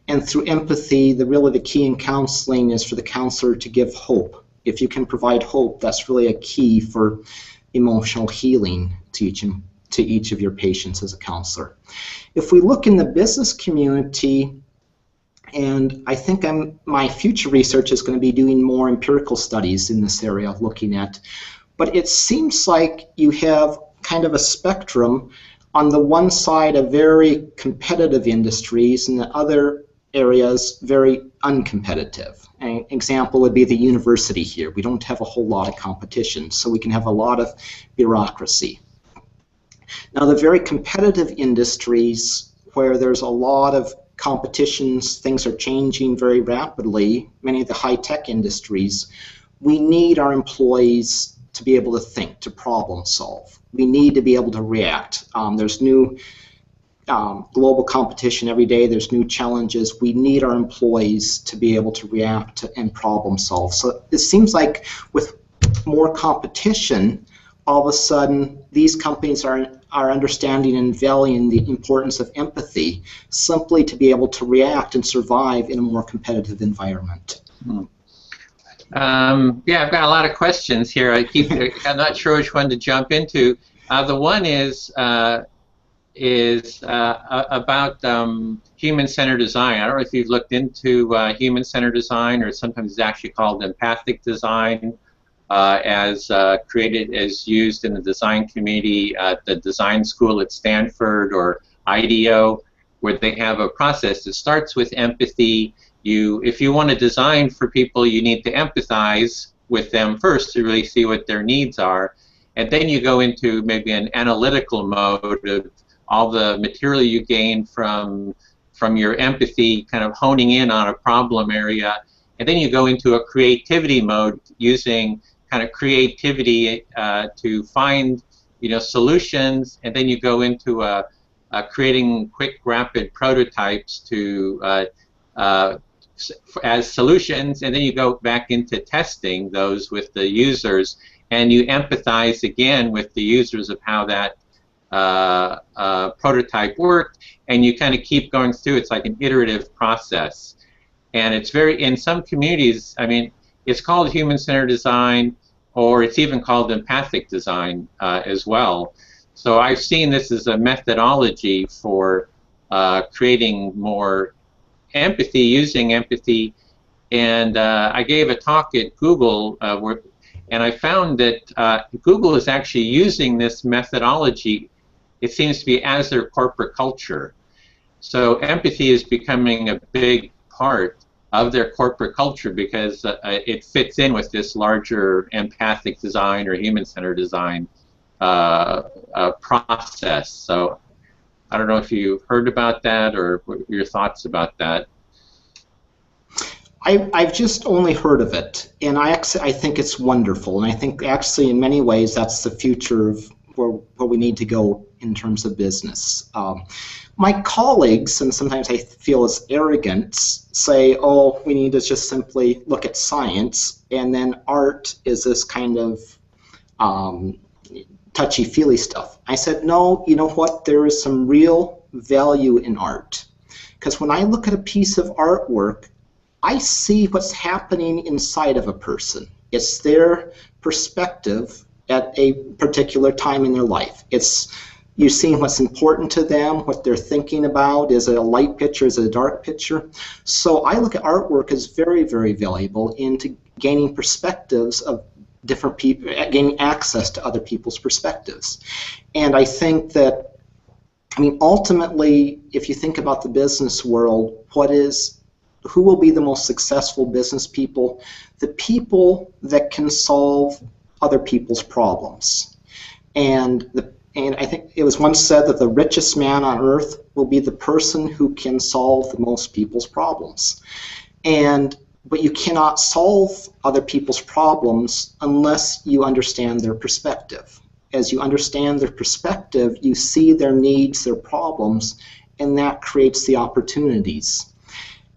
And through empathy, really the key in counseling is for the counselor to give hope. If you can provide hope, that's really a key for emotional healing to each of your patients as a counselor. If we look in the business community, and I think my future research is going to be doing more empirical studies in this area, looking at, but it seems like you have kind of a spectrum. On the one side, a very competitive industries, and the other areas very uncompetitive. An example would be the university here. We don't have a whole lot of competition, so we can have a lot of bureaucracy. Now, the very competitive industries where there's a lot of competitions, things are changing very rapidly, many of the high-tech industries, we need our employees to be able to think, to problem solve. We need to be able to react. There's new global competition every day. There's new challenges. We need our employees to be able to react and problem solve. So it seems like with more competition, all of a sudden these companies are understanding and valuing the importance of empathy simply to be able to react and survive in a more competitive environment. Yeah, I've got a lot of questions here. I'm not sure which one to jump into. The one is about human-centered design. I don't know if you've looked into human-centered design, or sometimes it's actually called empathic design, as used in the design community at the design school at Stanford or IDEO, where they have a process that starts with empathy. If you want to design for people, you need to empathize with them first to really see what their needs are, and then you go into maybe an analytical mode of all the material you gain from your empathy, kind of honing in on a problem area, and then you go into a creativity mode using kind of creativity to find solutions, and then you go into creating quick, rapid prototypes to as solutions, and then you go back into testing those with the users, and you empathize again with the users of how that prototype worked, and you kind of keep going through. It's like an iterative process, and it's in some communities, I mean, it's called human-centered design, or it's even called empathic design as well. So I've seen this as a methodology for creating more empathy, using empathy, and I gave a talk at Google and I found that Google is actually using this methodology, it seems to be, as their corporate culture. So empathy is becoming a big part of their corporate culture because it fits in with this larger empathic design or human-centered design process. So I don't know if you heard about that or what your thoughts about that. I've just only heard of it, and I think it's wonderful, and I think actually in many ways that's the future of where we need to go in terms of business. My colleagues, and sometimes I feel as arrogant, say, oh, we need to just simply look at science, and then art is this kind of touchy-feely stuff. I said, no, you know what, there is some real value in art. Because when I look at a piece of artwork, I see what's happening inside of a person. It's their perspective at a particular time in their life. You're seeing what's important to them, what they're thinking about. Is it a light picture? Is it a dark picture? So I look at artwork as very, very valuable into gaining perspectives of different people, gaining access to other people's perspectives. And I think that, I mean, ultimately, if you think about the business world, who will be the most successful business people? The people that can solve other people's problems. And I think it was once said that the richest man on earth will be the person who can solve the most people's problems. But you cannot solve other people's problems unless you understand their perspective. As you understand their perspective, you see their needs, their problems, and that creates the opportunities.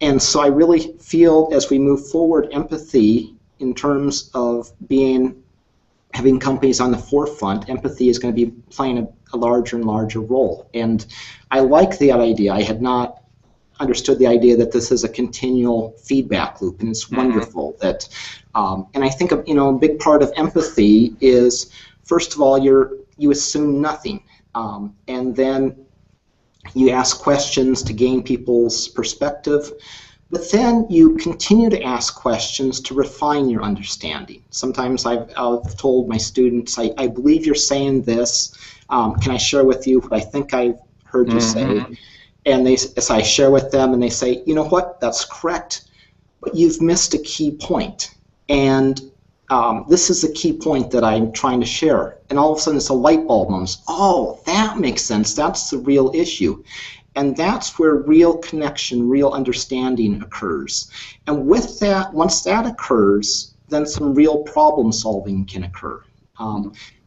And so I really feel as we move forward, empathy in terms of having companies on the forefront, empathy is going to be playing a larger and larger role. And I like the idea. I had not understood the idea that this is a continual feedback loop, and it's wonderful that. And I think a big part of empathy is, first of all, you assume nothing, and then you ask questions to gain people's perspective. But then you continue to ask questions to refine your understanding. Sometimes I've told my students, I believe you're saying this. Can I share with you what I think I've heard you say? And so I share with them, and they say, you know what, that's correct, but you've missed a key point. And this is the key point that I'm trying to share. And all of a sudden it's a light bulb moment. Oh, that makes sense. That's the real issue. And that's where real connection, real understanding occurs. And with that, once that occurs, then some real problem solving can occur.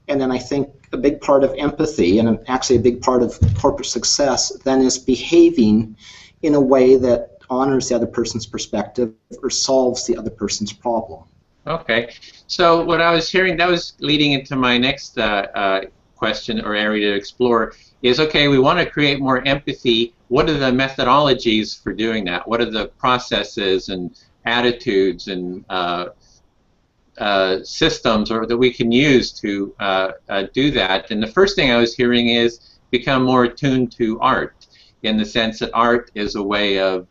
And then I think a big part of empathy, and actually a big part of corporate success, then is behaving in a way that honors the other person's perspective or solves the other person's problem. Okay. So what I was hearing, that was leading into my next question or area to explore, is, okay, we want to create more empathy. What are the methodologies for doing that? What are the processes and attitudes and systems that we can use to do that? And the first thing I was hearing is become more attuned to art, in the sense that art is a way of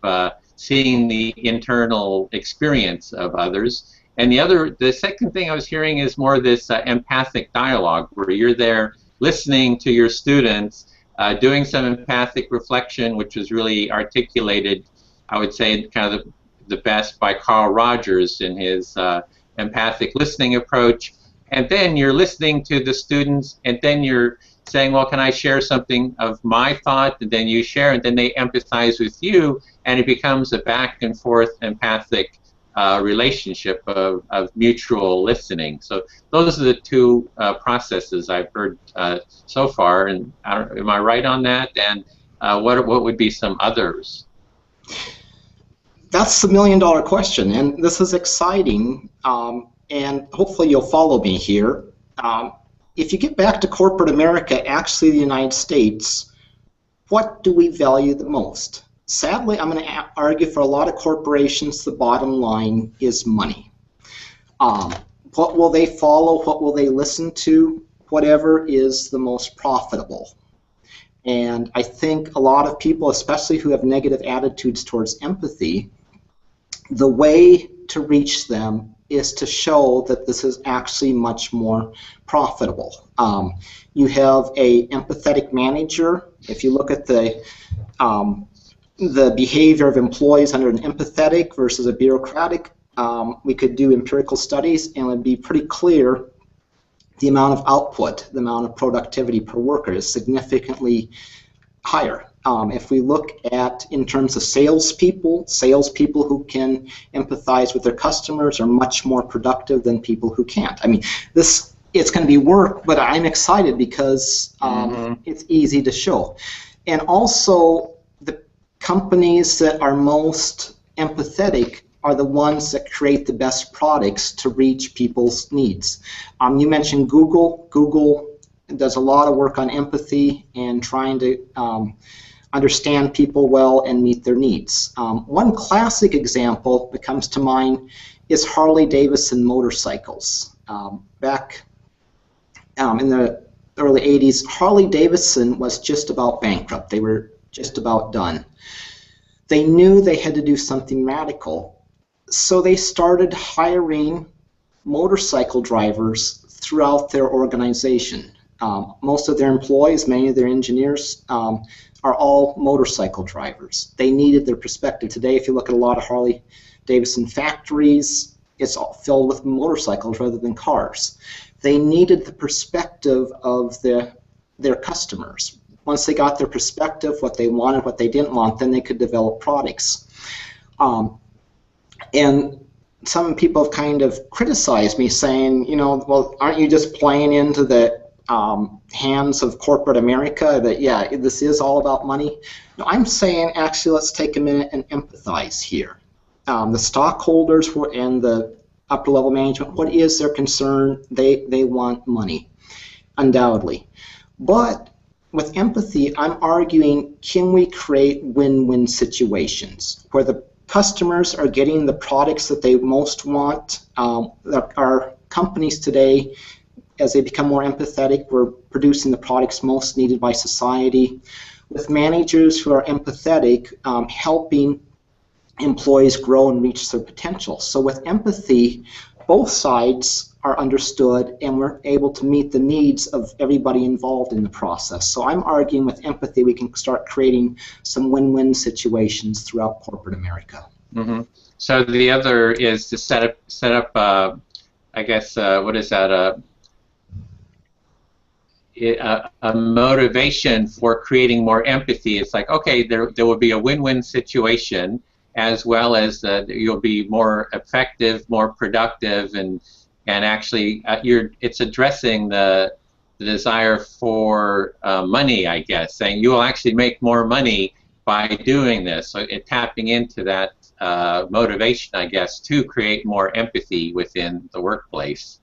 seeing the internal experience of others. And the second thing I was hearing is more this empathic dialogue, where you're there listening to your students, doing some empathic reflection, which was really articulated, I would say, kind of the best by Carl Rogers in his empathic listening approach. And then you're listening to the students, and then you're saying, well, can I share something of my thought? And then you share, and then they empathize with you, and it becomes a back and forth empathic relationship of mutual listening. So those are the two processes I've heard so far. And am I right on that? And what would be some others? That's the million-dollar question, and this is exciting. And hopefully you'll follow me here. If you get back to corporate America, actually the United States, what do we value the most? Sadly, I'm going to argue for a lot of corporations, the bottom line is money. What will they follow? What will they listen to? Whatever is the most profitable. And I think a lot of people, especially who have negative attitudes towards empathy, the way to reach them is to show that this is actually much more profitable. You have an empathetic manager. If you look at the behavior of employees under an empathetic versus a bureaucratic, we could do empirical studies, and it would be pretty clear the amount of output, the amount of productivity per worker is significantly higher. If we look at, in terms of salespeople who can empathize with their customers are much more productive than people who can't. I mean, it's going to be work, but I'm excited because it's easy to show. And also, the companies that are most empathetic are the ones that create the best products to reach people's needs. You mentioned Google. Google does a lot of work on empathy and trying to understand people well and meet their needs. One classic example that comes to mind is Harley-Davidson motorcycles. Back in the early 80s, Harley-Davidson was just about bankrupt. They were just about done. They knew they had to do something radical, so they started hiring motorcycle drivers throughout their organization. Most of their employees, many of their engineers, are all motorcycle drivers. They needed their perspective. Today, if you look at a lot of Harley-Davidson factories, it's all filled with motorcycles rather than cars. They needed the perspective of their customers. Once they got their perspective, what they wanted, what they didn't want, then they could develop products. And some people have kind of criticized me, saying, well, aren't you just playing into the hands of corporate America that, yeah, this is all about money. No, I'm saying, actually, let's take a minute and empathize here. The stockholders and the upper-level management, what is their concern? They want money, undoubtedly. But with empathy, I'm arguing, can we create win-win situations where the customers are getting the products that they most want? Our companies today, as they become more empathetic, we're producing the products most needed by society. With managers who are empathetic, helping employees grow and reach their potential. So with empathy, both sides are understood and we're able to meet the needs of everybody involved in the process. So I'm arguing with empathy we can start creating some win-win situations throughout corporate America. Mm-hmm. So the other is to set up I guess, what is that, a motivation for creating more empathy. It's like, okay, there will be a win-win situation, as well as you'll be more effective, more productive, and actually it's addressing the desire for money, I guess, saying you will actually make more money by doing this. So tapping into that motivation, I guess, to create more empathy within the workplace.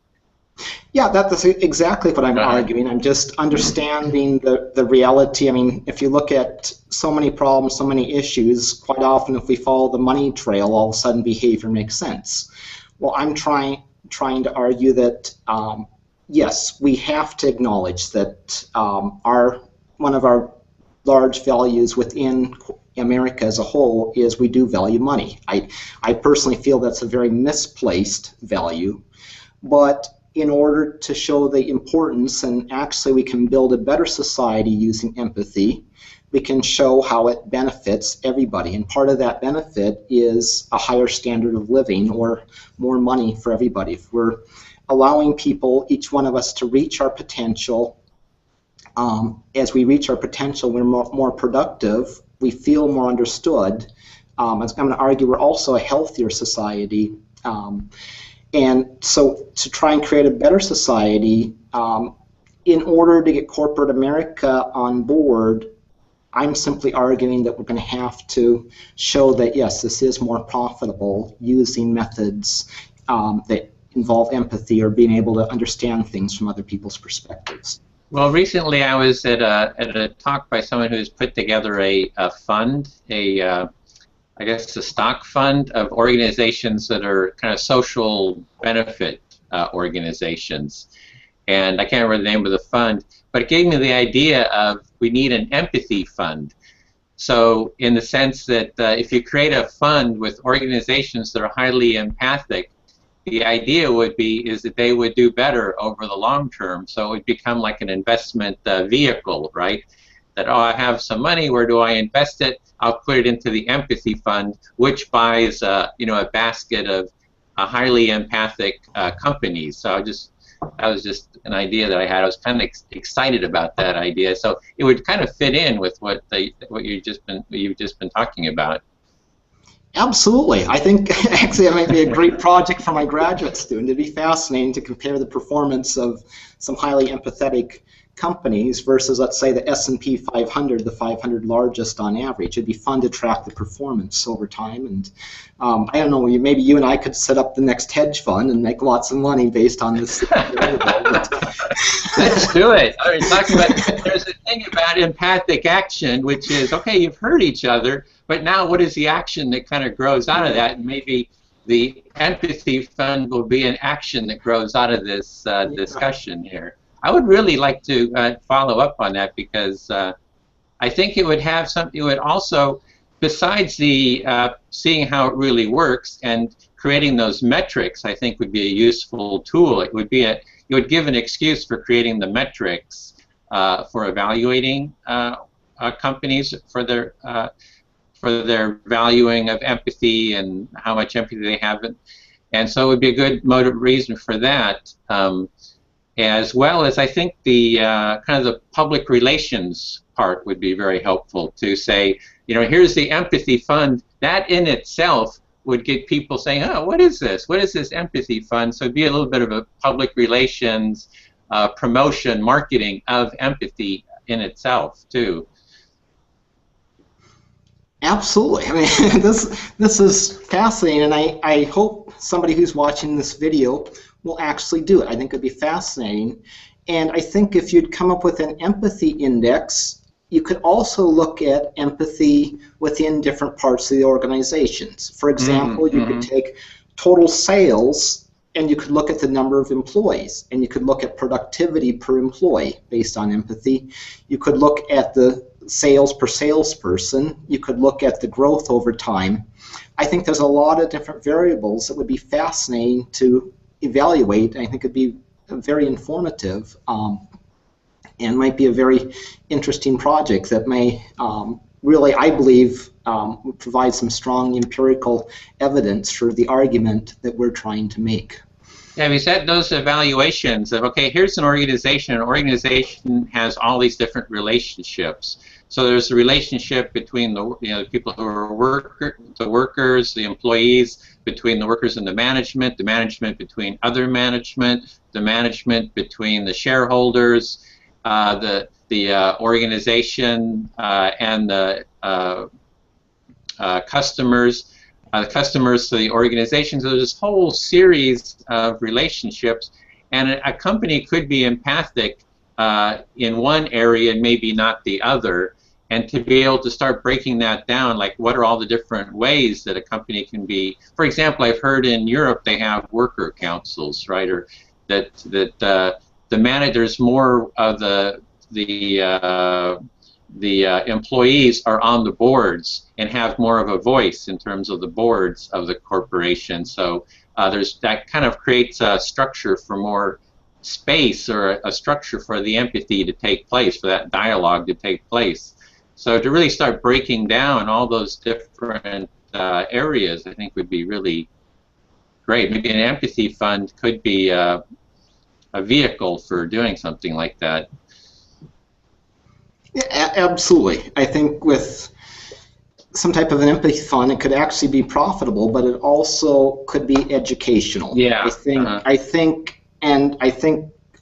Yeah, that's exactly what I'm arguing. I'm just understanding the reality. I mean, if you look at so many problems, so many issues, quite often if we follow the money trail, all of a sudden behavior makes sense. Well, I'm trying to argue that, yes, we have to acknowledge that one of our large values within America as a whole is we do value money. I personally feel that's a very misplaced value, but in order to show the importance, and actually we can build a better society using empathy, we can show how it benefits everybody. And part of that benefit is a higher standard of living or more money for everybody. If we're allowing people, each one of us, to reach our potential, as we reach our potential, we're more productive, we feel more understood. I'm going to argue we're also a healthier society. And so to try and create a better society, in order to get corporate America on board, I'm simply arguing that we're going to have to show that, yes, this is more profitable using methods that involve empathy or being able to understand things from other people's perspectives. Well, recently I was at a talk by someone who's put together a fund, I guess a stock fund of organizations that are kind of social benefit organizations. And I can't remember the name of the fund, but it gave me the idea of we need an empathy fund. So in the sense that if you create a fund with organizations that are highly empathic, the idea would be is that they would do better over the long term. So it would become like an investment vehicle, right? That, oh, I have some money, where do I invest it? I'll put it into the empathy fund, which buys a basket of highly empathic companies. So that was just an idea that I had. I was kind of excited about that idea. So it would kind of fit in with what you've just been talking about. Absolutely. I think actually it might be a great project for my graduate student. It'd be fascinating to compare the performance of some highly empathetic companies versus, let's say, the S&P 500, the 500 largest on average. It'd be fun to track the performance over time. And I don't know, maybe you and I could set up the next hedge fund and make lots of money based on this. Let's do it. I mean, talking about, there's a thing about empathic action, which is, okay, you've heard each other, but now what is the action that kind of grows out of that? And maybe the empathy fund will be an action that grows out of this discussion here. I would really like to follow up on that, because I think it would have some. It would also, besides the seeing how it really works and creating those metrics, I think would be a useful tool. It would be it would give an excuse for creating the metrics for evaluating companies for their valuing of empathy and how much empathy they have, and so it would be a good reason for that. As well as, I think the kind of the public relations part would be very helpful to say, here's the empathy fund. That in itself would get people saying, oh, what is this? What is this empathy fund? So it'd be a little bit of a public relations promotion, marketing of empathy in itself too. Absolutely. I mean, this is fascinating, and I hope somebody who's watching this video will actually do it. I think it'd be fascinating. And I think if you'd come up with an empathy index, you could also look at empathy within different parts of the organizations. For example, you could take total sales, and you could look at the number of employees, and you could look at productivity per employee based on empathy. You could look at the sales per salesperson. You could look at the growth over time. I think there's a lot of different variables that would be fascinating to evaluate. I think it'd be very informative and might be a very interesting project that may really, I believe, provide some strong empirical evidence for the argument that we're trying to make. Yeah, we said those evaluations of, okay, here's an organization. An organization has all these different relationships. So there's a relationship between the people who are the workers, the employees, between the workers and the management between other management, the management between the shareholders, the organization and the customers. The customers to the organization. So there's this whole series of relationships, and a company could be empathic in one area and maybe not the other. And to be able to start breaking that down, like what are all the different ways that a company can be. For example, I've heard in Europe they have worker councils, right? Or that the managers, more of the employees are on the boards and have more of a voice in terms of the boards of the corporation. So there's that kind of creates a structure for more space, or a structure for the empathy to take place, for that dialogue to take place. So to really start breaking down all those different areas, I think would be really great. Maybe an empathy fund could be a vehicle for doing something like that. Yeah, absolutely. I think with some type of an empathy fund, it could actually be profitable, but it also could be educational. Yeah. I think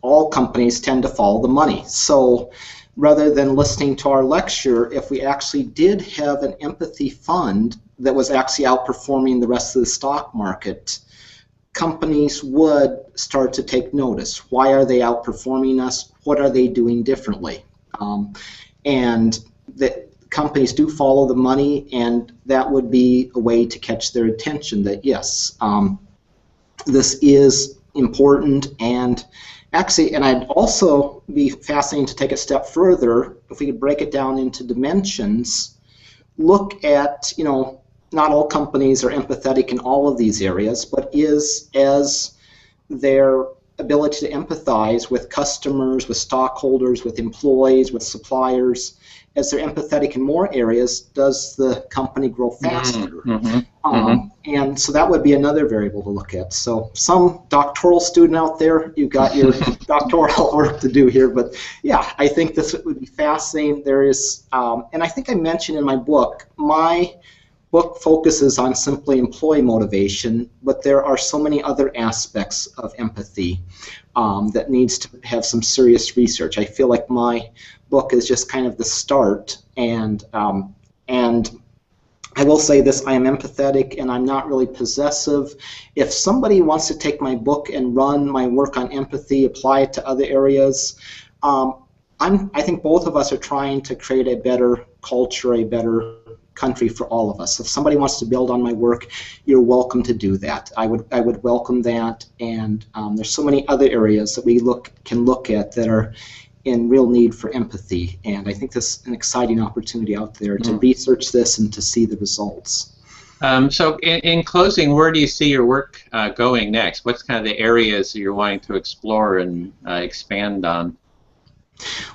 all companies tend to follow the money. So rather than listening to our lecture, if we actually did have an empathy fund that was actually outperforming the rest of the stock market, companies would start to take notice. Why are they outperforming us? What are they doing differently? And the companies do follow the money, and that would be a way to catch their attention that yes, this is important. And actually, and I'd also be fascinated to take a step further, if we could break it down into dimensions, look at, not all companies are empathetic in all of these areas, but as their ability to empathize with customers, with stockholders, with employees, with suppliers, as they're empathetic in more areas, does the company grow faster? And so that would be another variable to look at. So some doctoral student out there, you've got your doctoral work to do here, but yeah, I think this would be fascinating. There is, and I think I mentioned in my book focuses on simply employee motivation, but there are so many other aspects of empathy that needs to have some serious research. I feel like my book is just kind of the start, and I will say this, I am empathetic and I'm not really possessive. If somebody wants to take my book and run my work on empathy, apply it to other areas, I think both of us are trying to create a better culture, a better country for all of us. If somebody wants to build on my work, you're welcome to do that. I would welcome that, and there's so many other areas that we can look at that are in real need for empathy, and I think this is an exciting opportunity out there to research this and to see the results. So in closing, where do you see your work going next? What's kind of the areas that you're wanting to explore and expand on?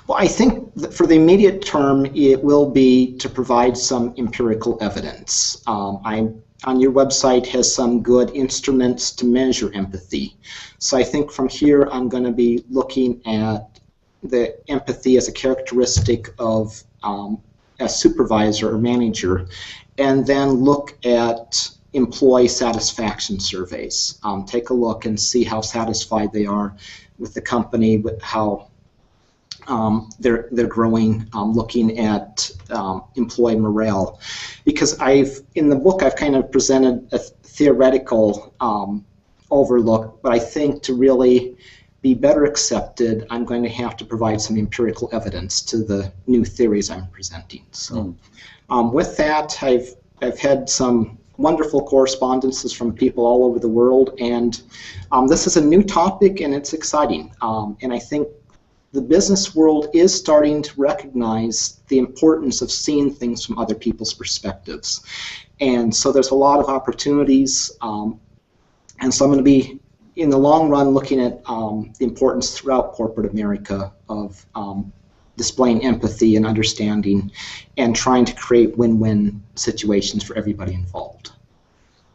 Well, I think that for the immediate term, it will be to provide some empirical evidence. On your website has some good instruments to measure empathy. So I think from here I'm going to be looking at the empathy as a characteristic of a supervisor or manager, and then look at employee satisfaction surveys. Take a look and see how satisfied they are with the company, with how they're growing, looking at employee morale. Because in the book I've kind of presented a theoretical overlook, but I think to really be better accepted, I'm going to have to provide some empirical evidence to the new theories I'm presenting. So with that, I've had some wonderful correspondences from people all over the world, and this is a new topic and it's exciting. And I think the business world is starting to recognize the importance of seeing things from other people's perspectives. And so there's a lot of opportunities, and so I'm going to be, in the long run, looking at the importance throughout corporate America of displaying empathy and understanding and trying to create win-win situations for everybody involved.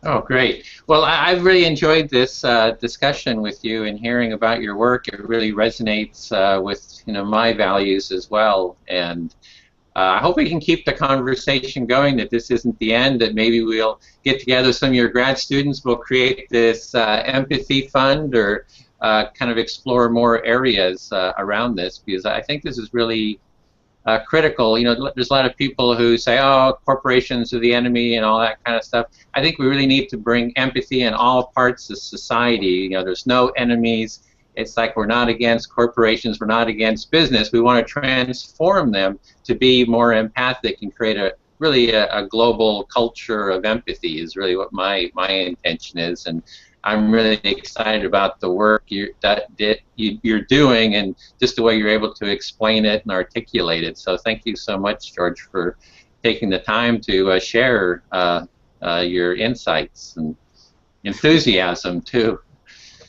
Oh, great. Well, I've really enjoyed this discussion with you and hearing about your work. It really resonates with my values as well. And I hope we can keep the conversation going, that this isn't the end, that maybe we'll get together some of your grad students, we'll create this empathy fund, or kind of explore more areas around this, because I think this is really critical. There's a lot of people who say, oh, corporations are the enemy and all that kind of stuff. I think we really need to bring empathy in all parts of society. There's no enemies. It's like we're not against corporations, we're not against business. We want to transform them to be more empathic and create a global culture of empathy is really what my intention is. And I'm really excited about the work you're doing and just the way you're able to explain it and articulate it. So thank you so much, George, for taking the time to share your insights and enthusiasm too.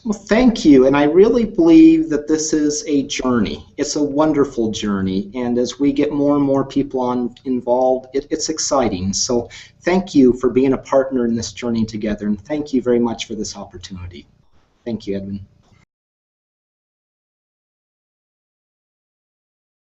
Well, thank you, and I really believe that this is a journey. It's a wonderful journey, and as we get more and more people involved, it's exciting. So thank you for being a partner in this journey together, and thank you very much for this opportunity. Thank you, Edwin.